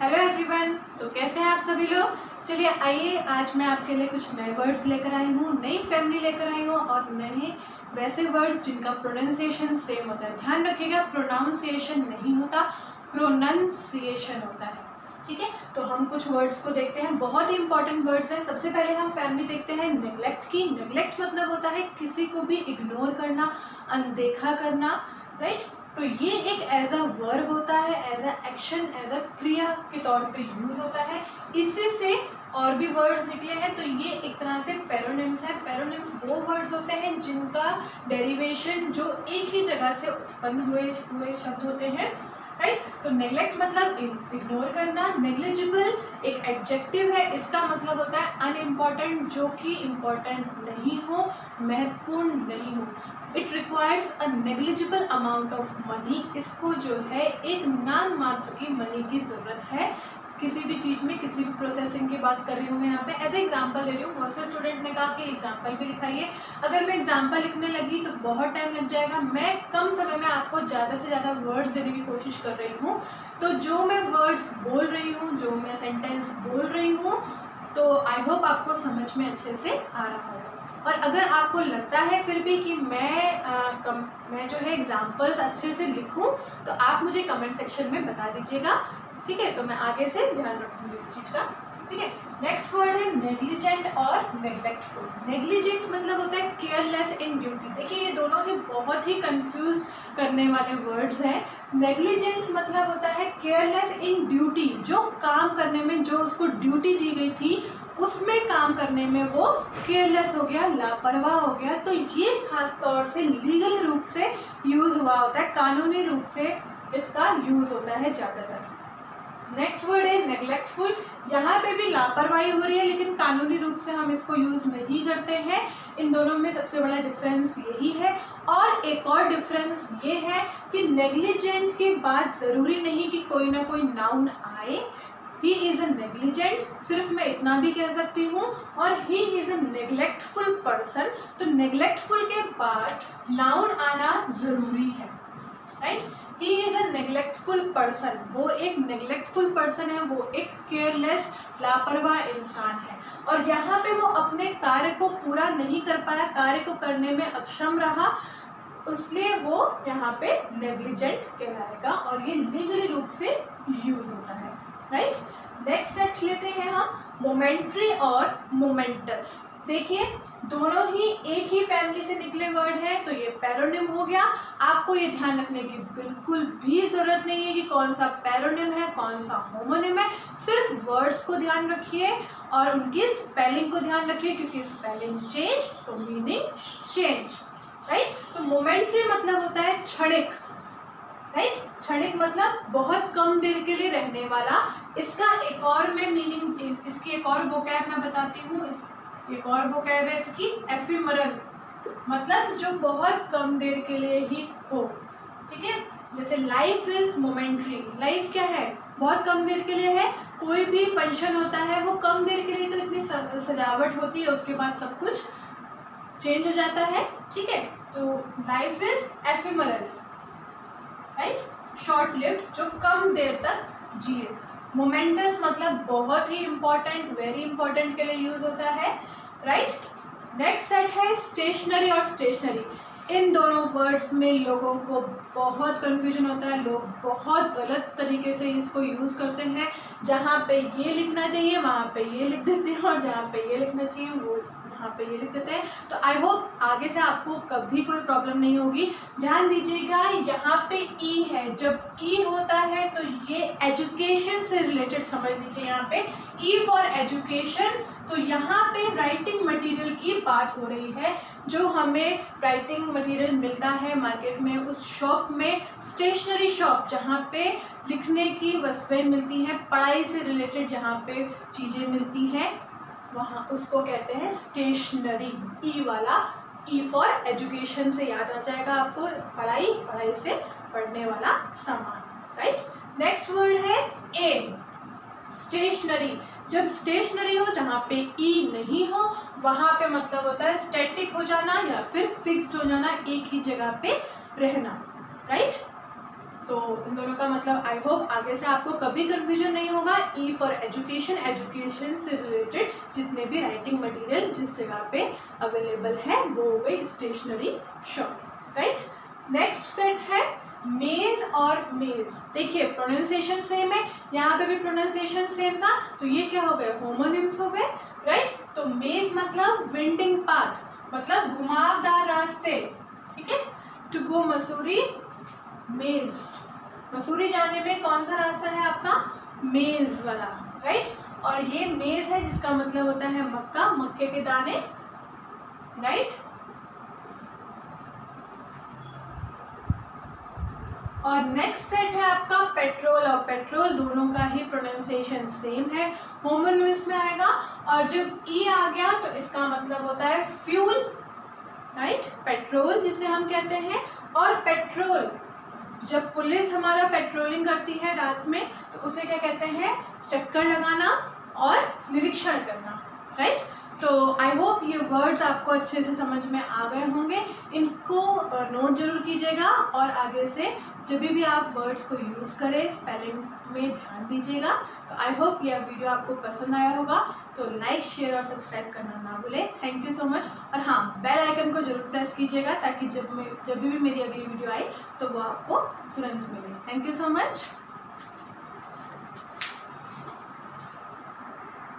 Hello everyone. तो कैसे हैं आप सभी लोग। चलिए आइए, आज मैं आपके लिए कुछ नए वर्ड्स लेकर आई हूँ, नई फैमिली लेकर आई हूँ और नए वैसे वर्ड्स जिनका प्रोनाउंसिएशन सेम होता है। ध्यान रखिएगा, प्रोनाउंसिएशन नहीं होता, प्रोनंसिएशन होता है। ठीक है, तो हम कुछ वर्ड्स को देखते हैं, बहुत ही इंपॉर्टेंट वर्ड्स हैं। सबसे पहले हम फैमिली देखते हैं नेग्लेक्ट की। नेग्लेक्ट मतलब होता है किसी को भी इग्नोर करना, अनदेखा करना, राइट। तो ये एक एज अ वर्ब होता है, as a action, as a क्रिया के तौर पे यूज होता है। इसी से और भी वर्ड्स निकले हैं, तो ये एक तरह से पैरोनिम्स है। पैरोनिम्स वो वर्ड्स होते हैं जिनका डेरिवेशन जो एक ही जगह से उत्पन्न हुए शब्द होते हैं, राइट। तो नेग्लेक्ट मतलब इग्नोर करना। नेग्लिजिबल एक एडजेक्टिव है, इसका मतलब होता है अनइम्पॉर्टेंट, जो कि इम्पॉर्टेंट नहीं हो, महत्वपूर्ण नहीं हो। It requires a negligible amount of money. इसको जो है एक नाम मात्र की मनी की ज़रूरत है किसी भी चीज़ में, किसी भी प्रोसेसिंग की बात कर रही हूँ मैं यहाँ पे। एज ए एग्जाम्पल ले रही हूँ, बहुत से स्टूडेंट ने कहा कि एग्जाम्पल भी लिखाइए। अगर मैं एग्जाम्पल लिखने लगी तो बहुत टाइम लग जाएगा। मैं कम समय में आपको ज़्यादा से ज़्यादा वर्ड्स देने की कोशिश कर रही हूँ। तो जो मैं वर्ड्स बोल रही हूँ, जो मैं सेंटेंस बोल रही हूँ, तो आई होप आपको समझ में अच्छे से आ रहा होगा। और अगर आपको लगता है फिर भी कि मैं जो है एग्जाम्पल्स अच्छे से लिखूं, तो आप मुझे कमेंट सेक्शन में बता दीजिएगा। ठीक है, तो मैं आगे से ध्यान रखूंगी इस चीज़ का। ठीक है, नेक्स्ट वर्ड है नेग्लिजेंट और नेग्लेक्टफुल। नेग्लिजेंट मतलब होता है केयरलेस इन ड्यूटी। देखिए, ये दोनों ही बहुत ही कंफ्यूज करने वाले वर्ड्स हैं। नेग्लिजेंट मतलब होता है केयरलेस इन ड्यूटी, जो काम करने में, जो उसको ड्यूटी दी गई थी उसमें काम करने में वो केयरलेस हो गया, लापरवाह हो गया। तो ये खास तौर से लीगल रूप से यूज हुआ होता है, कानूनी रूप से इसका यूज होता है ज़्यादातर। नेक्स्ट वर्ड है नेग्लेक्टफुल। यहाँ पे भी लापरवाही हो रही है, लेकिन कानूनी रूप से हम इसको यूज नहीं करते हैं। इन दोनों में सबसे बड़ा डिफरेंस यही है। और एक और डिफरेंस ये है कि नेग्लिजेंट के बाद ज़रूरी नहीं कि कोई ना कोई नाउन आए। ही इज़ अ नेग्लिजेंट, सिर्फ मैं इतना भी कह सकती हूँ। और ही इज़ अ नेग्लेक्टफुल पर्सन, तो नेग्लेक्टफुल के बाद नाउन आना ज़रूरी है, right. He is a neglectful person, वो एक नेग्लेक्टफुल पर्सन है, वो एक केयरलेस, लापरवाह इंसान है। और यहाँ पे वो अपने कार्य को पूरा नहीं कर पाया, कार्य को करने में अक्षम रहा, इसलिए वो यहाँ पे नेग्लिजेंट कहलाएगा और ये लीगली रूप से यूज होता है, राइट। नेक्स्ट सेट लेते हैं हम मोमेंट्री और मोमेंटस। देखिए, दोनों ही एक ही फैमिली से निकले वर्ड हैं, तो ये पैरोनिम हो गया। आपको ये ध्यान रखने की बिल्कुल भी ज़रूरत नहीं है कि कौन सा पैरोनिम है, कौन सा होमोनिम है। सिर्फ वर्ड्स को ध्यान रखिए और उनकी स्पेलिंग को ध्यान रखिए, क्योंकि स्पेलिंग चेंज तो मीनिंग चेंज, राइट। तो मोमेंट्री मतलब होता है क्षणिक, राइट। क्षणिक मतलब बहुत कम देर के लिए रहने वाला। इसका एक और मैं मीनिंग, इसकी एक और वोकैब मैं बताती हूँ। एक और वोकैब है इसकी एफिमरल, मतलब जो बहुत कम देर के लिए ही हो। ठीक है, जैसे लाइफ इज मोमेंट्री। लाइफ क्या है, बहुत कम देर के लिए है। कोई भी फंक्शन होता है वो कम देर के लिए, तो इतनी सजावट होती है, उसके बाद सब कुछ चेंज हो जाता है। ठीक है, तो life is ephemeral, right, short lived, जो कम देर तक जिए। मोमेंटस मतलब बहुत ही इंपॉर्टेंट, वेरी इंपॉर्टेंट के लिए यूज होता है, राइट। नेक्स्ट सेट है स्टेशनरी और स्टेशनरी। इन दोनों वर्ड्स में लोगों को बहुत कंफ्यूजन होता है, लोग बहुत गलत तरीके से इसको यूज़ करते हैं। जहाँ पे ये लिखना चाहिए वहाँ पे ये लिख देते हैं, और जहाँ पे ये लिखना चाहिए वो यहाँ पे ये लिख देते हैं। तो आई होप आगे से आपको कभी कोई प्रॉब्लम नहीं होगी। ध्यान दीजिएगा, यहाँ पे ई है, जब ई होता है तो ये एजुकेशन से रिलेटेड समझ लीजिए। यहाँ पे ई फॉर एजुकेशन, तो यहाँ पे राइटिंग मटेरियल की बात हो रही है। जो हमें राइटिंग मटेरियल मिलता है मार्केट में, उस शॉप में, स्टेशनरी शॉप जहाँ पे लिखने की वस्तुएं मिलती हैं, पढ़ाई से रिलेटेड जहाँ पे चीज़ें मिलती हैं, वहाँ उसको कहते हैं स्टेशनरी। ई वाला, ई फॉर एजुकेशन से याद आ जाएगा आपको, पढ़ाई, पढ़ाई से पढ़ने वाला सामान, राइट। नेक्स्ट वर्ड है एम, स्टेशनरी। जब स्टेशनरी हो जहाँ पे ई नहीं हो, वहाँ पे मतलब होता है स्टैटिक हो जाना या फिर फिक्स्ड हो जाना, एक ही जगह पे रहना, राइट। तो इन दोनों का मतलब आई होप आगे से आपको कभी कन्फ्यूजन नहीं होगा। ई फॉर एजुकेशन, एजुकेशन से रिलेटेड जितने भी राइटिंग मटेरियल जिस जगह पे अवेलेबल है वो हो गई stationery shop, right. Next set है मेज और मेज। देखिए प्रोनाउंसिएशन सेम है, यहाँ पे भी प्रोनाउंसिएशन सेम था, तो ये क्या हो गए, होमोनिम्स हो गए, राइट। तो मेज मतलब विंडिंग पाथ, मतलब घुमावदार रास्ते, ठीक है। टू गो मसूरी, मेज, मसूरी जाने में कौन सा रास्ता है आपका, मेज वाला, राइट। और ये मेज है जिसका मतलब होता है मक्का, मक्के के दाने, राइट। और नेक्स्ट सेट है आपका पेट्रोल और पेट्रोल, दोनों का ही प्रोनाउंसिएशन सेम है, होमोनिम्स में आएगा। और जब ई आ गया तो इसका मतलब होता है फ्यूल, राइट, पेट्रोल जिसे हम कहते हैं। और पेट्रोल, जब पुलिस हमारा पेट्रोलिंग करती है रात में तो उसे क्या कहते हैं, चक्कर लगाना और निरीक्षण करना, राइट। तो आई होप ये वर्ड्स आपको अच्छे से समझ में आ गए होंगे, इनको नोट जरूर कीजिएगा और आगे से जब भी आप वर्ड्स को यूज़ करें स्पेलिंग में ध्यान दीजिएगा। तो आई होप यह वीडियो आपको पसंद आया होगा, तो लाइक शेयर और सब्सक्राइब करना ना भूलें। Thank you so much. और हाँ, बेल आइकन को जरूर प्रेस कीजिएगा ताकि जब भी मेरी अगली वीडियो आए तो वो आपको तुरंत मिले। Thank you so much.